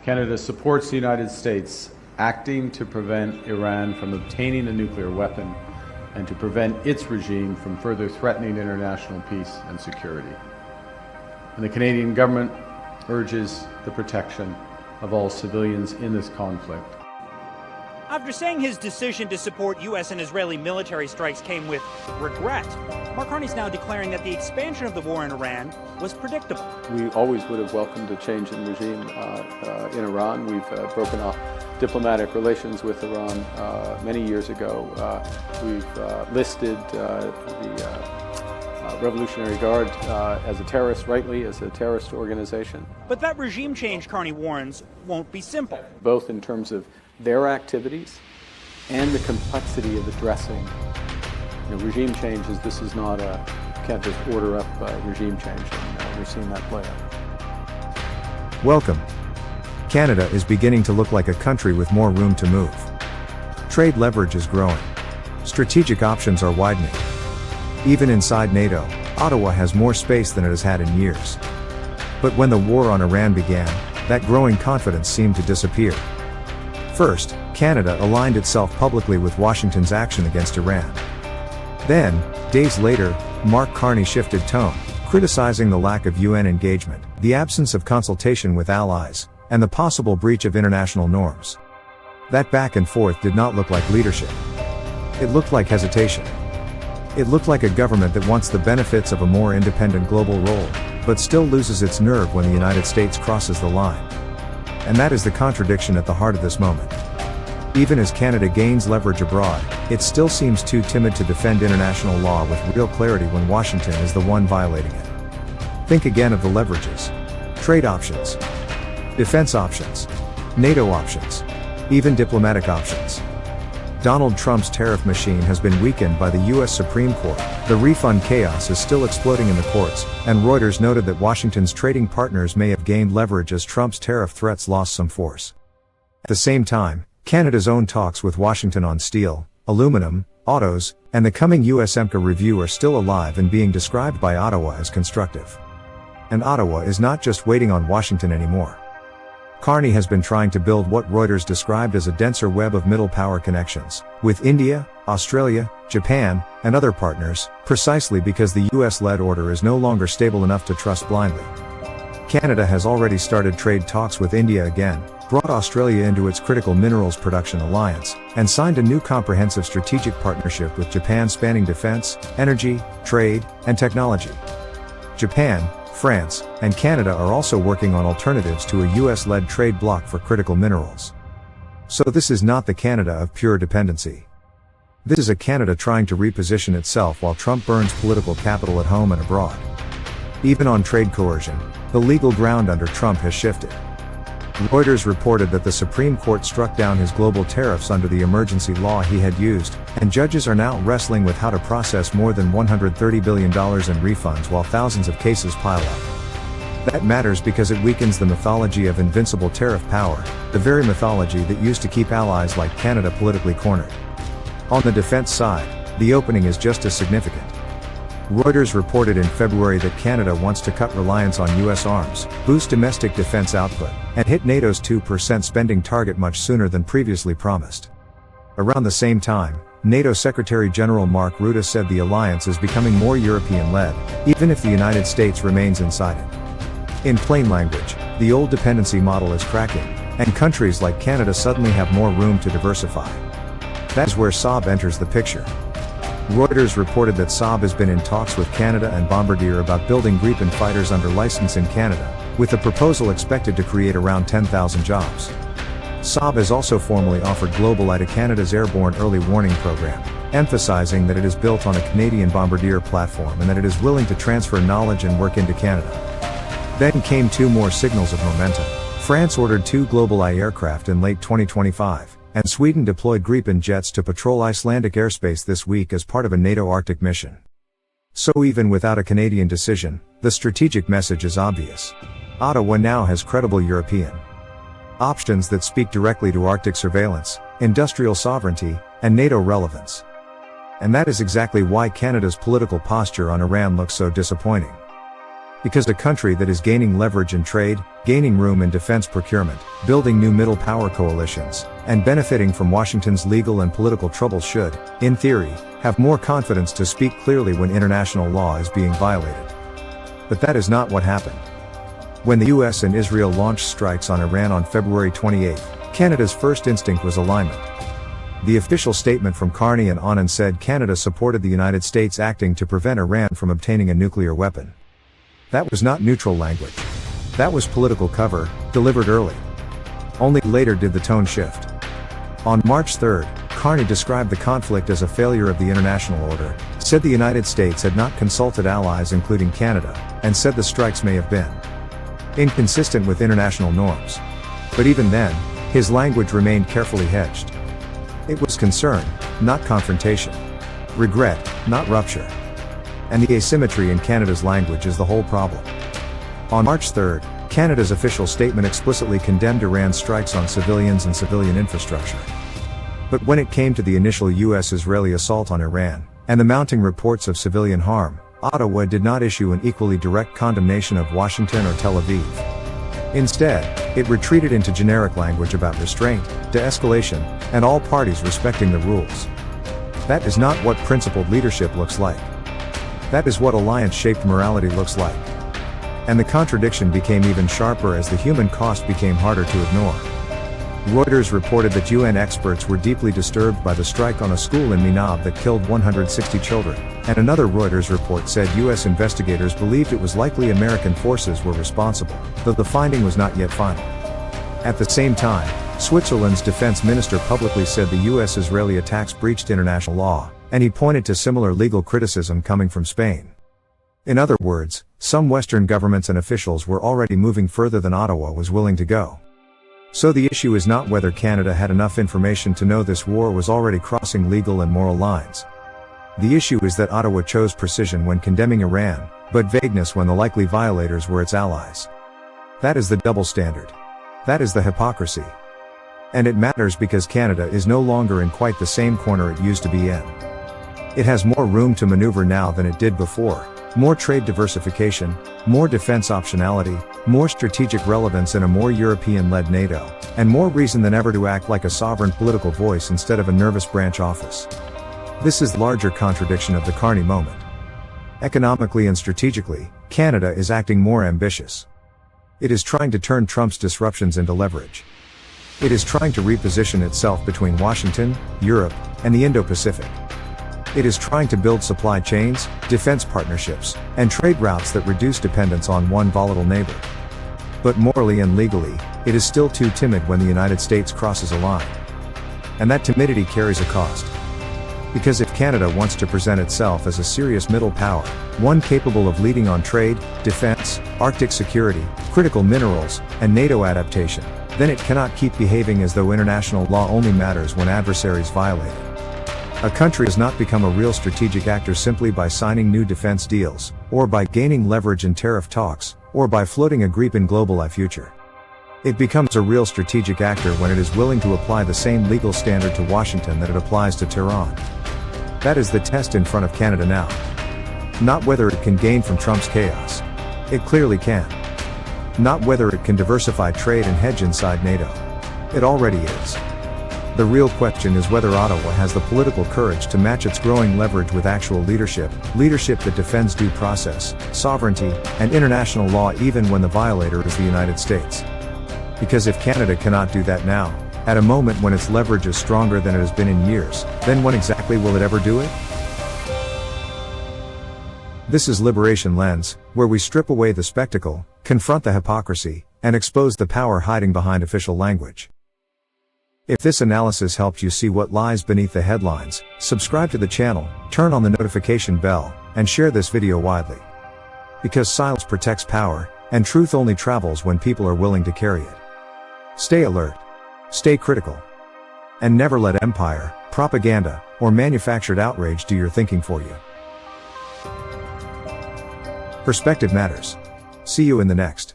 Canada supports the United States acting to prevent Iran from obtaining a nuclear weapon and to prevent its regime from further threatening international peace and security. And the Canadian government urges the protection of all civilians in this conflict. After saying his decision to support U.S. and Israeli military strikes came with regret, Mark Carney is now declaring that the expansion of the war in Iran was predictable. We always would have welcomed a change in regime in Iran. We've broken off diplomatic relations with Iran many years ago. We've listed the Revolutionary Guard as a terrorist, rightly, as a terrorist organization. But that regime change, Carney warns, won't be simple. Both in terms of their activities and the complexity of addressing regime changes. This is not can't just order up regime change, and we're seeing that play out. Welcome. Canada is beginning to look like a country with more room to move. Trade leverage is growing. Strategic options are widening. Even inside NATO, Ottawa has more space than it has had in years. But when the war on Iran began, that growing confidence seemed to disappear. First, Canada aligned itself publicly with Washington's action against Iran. Then, days later, Mark Carney shifted tone, criticizing the lack of UN engagement, the absence of consultation with allies, and the possible breach of international norms. That back and forth did not look like leadership. It looked like hesitation. It looked like a government that wants the benefits of a more independent global role, but still loses its nerve when the United States crosses the line. And that is the contradiction at the heart of this moment. Even as Canada gains leverage abroad, it still seems too timid to defend international law with real clarity when Washington is the one violating it. Think again of the leverages. Trade options. Defense options. NATO options. Even diplomatic options. Donald Trump's tariff machine has been weakened by the U.S. Supreme Court, the refund chaos is still exploding in the courts, and Reuters noted that Washington's trading partners may have gained leverage as Trump's tariff threats lost some force. At the same time, Canada's own talks with Washington on steel, aluminum, autos, and the coming U.S. EMCA review are still alive and being described by Ottawa as constructive. And Ottawa is not just waiting on Washington anymore. Carney has been trying to build what Reuters described as a denser web of middle power connections, with India, Australia, Japan, and other partners, precisely because the US-led order is no longer stable enough to trust blindly. Canada has already started trade talks with India again, brought Australia into its critical minerals production alliance, and signed a new comprehensive strategic partnership with Japan spanning defense, energy, trade, and technology. Japan, France, and Canada are also working on alternatives to a US-led trade bloc for critical minerals. So this is not the Canada of pure dependency. This is a Canada trying to reposition itself while Trump burns political capital at home and abroad. Even on trade coercion, the legal ground under Trump has shifted. Reuters reported that the Supreme Court struck down his global tariffs under the emergency law he had used, and judges are now wrestling with how to process more than $130 billion in refunds while thousands of cases pile up. That matters because it weakens the mythology of invincible tariff power, the very mythology that used to keep allies like Canada politically cornered. On the defense side, the opening is just as significant. Reuters reported in February that Canada wants to cut reliance on U.S. arms, boost domestic defense output, and hit NATO's 2% spending target much sooner than previously promised. Around the same time, NATO Secretary General Mark Rutte said the alliance is becoming more European-led, even if the United States remains inside it. In plain language, the old dependency model is cracking, and countries like Canada suddenly have more room to diversify. That is where Saab enters the picture. Reuters reported that Saab has been in talks with Canada and Bombardier about building Gripen fighters under license in Canada, with the proposal expected to create around 10,000 jobs. Saab has also formally offered GlobalEye to Canada's Airborne Early Warning Program, emphasizing that it is built on a Canadian Bombardier platform and that it is willing to transfer knowledge and work into Canada. Then came two more signals of momentum. France ordered 2 GlobalEye aircraft in late 2025. And Sweden deployed Gripen jets to patrol Icelandic airspace this week as part of a NATO Arctic mission. So even without a Canadian decision, the strategic message is obvious. Ottawa now has credible European options that speak directly to Arctic surveillance, industrial sovereignty, and NATO relevance. And that is exactly why Canada's political posture on Iran looks so disappointing. Because a country that is gaining leverage in trade, gaining room in defense procurement, building new middle power coalitions, and benefiting from Washington's legal and political troubles should, in theory, have more confidence to speak clearly when international law is being violated. But that is not what happened. When the US and Israel launched strikes on Iran on February 28, Canada's first instinct was alignment. The official statement from Carney and Anand said Canada supported the United States acting to prevent Iran from obtaining a nuclear weapon. That was not neutral language. That was political cover, delivered early. Only later did the tone shift. On March 3, Carney described the conflict as a failure of the international order, said the United States had not consulted allies including Canada, and said the strikes may have been inconsistent with international norms. But even then, his language remained carefully hedged. It was concern, not confrontation. Regret, not rupture. And the asymmetry in Canada's language is the whole problem. On March 3, Canada's official statement explicitly condemned Iran's strikes on civilians and civilian infrastructure. But when it came to the initial US-Israeli assault on Iran, and the mounting reports of civilian harm, Ottawa did not issue an equally direct condemnation of Washington or Tel Aviv. Instead, it retreated into generic language about restraint, de-escalation, and all parties respecting the rules. That is not what principled leadership looks like. That is what alliance-shaped morality looks like. And the contradiction became even sharper as the human cost became harder to ignore. Reuters reported that UN experts were deeply disturbed by the strike on a school in Minab that killed 160 children, and another Reuters report said US investigators believed it was likely American forces were responsible, though the finding was not yet final. At the same time, Switzerland's defense minister publicly said the US-Israeli attacks breached international law, and he pointed to similar legal criticism coming from Spain. In other words, some Western governments and officials were already moving further than Ottawa was willing to go. So the issue is not whether Canada had enough information to know this war was already crossing legal and moral lines. The issue is that Ottawa chose precision when condemning Iran, but vagueness when the likely violators were its allies. That is the double standard. That is the hypocrisy. And it matters because Canada is no longer in quite the same corner it used to be in. It has more room to maneuver now than it did before, more trade diversification, more defense optionality, more strategic relevance in a more European-led NATO, and more reason than ever to act like a sovereign political voice instead of a nervous branch office. This is the larger contradiction of the Carney moment. Economically and strategically, Canada is acting more ambitious. It is trying to turn Trump's disruptions into leverage. It is trying to reposition itself between Washington, Europe, and the Indo-Pacific. It is trying to build supply chains, defense partnerships, and trade routes that reduce dependence on one volatile neighbor. But morally and legally, it is still too timid when the United States crosses a line. And that timidity carries a cost. Because if Canada wants to present itself as a serious middle power, one capable of leading on trade, defense, Arctic security, critical minerals, and NATO adaptation, then it cannot keep behaving as though international law only matters when adversaries violate it. A country does not become a real strategic actor simply by signing new defense deals, or by gaining leverage in tariff talks, or by floating a Gripen GlobalEye future. It becomes a real strategic actor when it is willing to apply the same legal standard to Washington that it applies to Tehran. That is the test in front of Canada now. Not whether it can gain from Trump's chaos. It clearly can. Not whether it can diversify trade and hedge inside NATO. It already is. The real question is whether Ottawa has the political courage to match its growing leverage with actual leadership that defends due process, sovereignty, and international law even when the violator is the United States. Because if Canada cannot do that now, at a moment when its leverage is stronger than it has been in years, then when exactly will it ever do it? This is Liberation Lens, where we strip away the spectacle, confront the hypocrisy, and expose the power hiding behind official language. If this analysis helped you see what lies beneath the headlines, subscribe to the channel, turn on the notification bell, and share this video widely. Because silence protects power, and truth only travels when people are willing to carry it. Stay alert. Stay critical. And never let empire, propaganda, or manufactured outrage do your thinking for you. Perspective matters. See you in the next.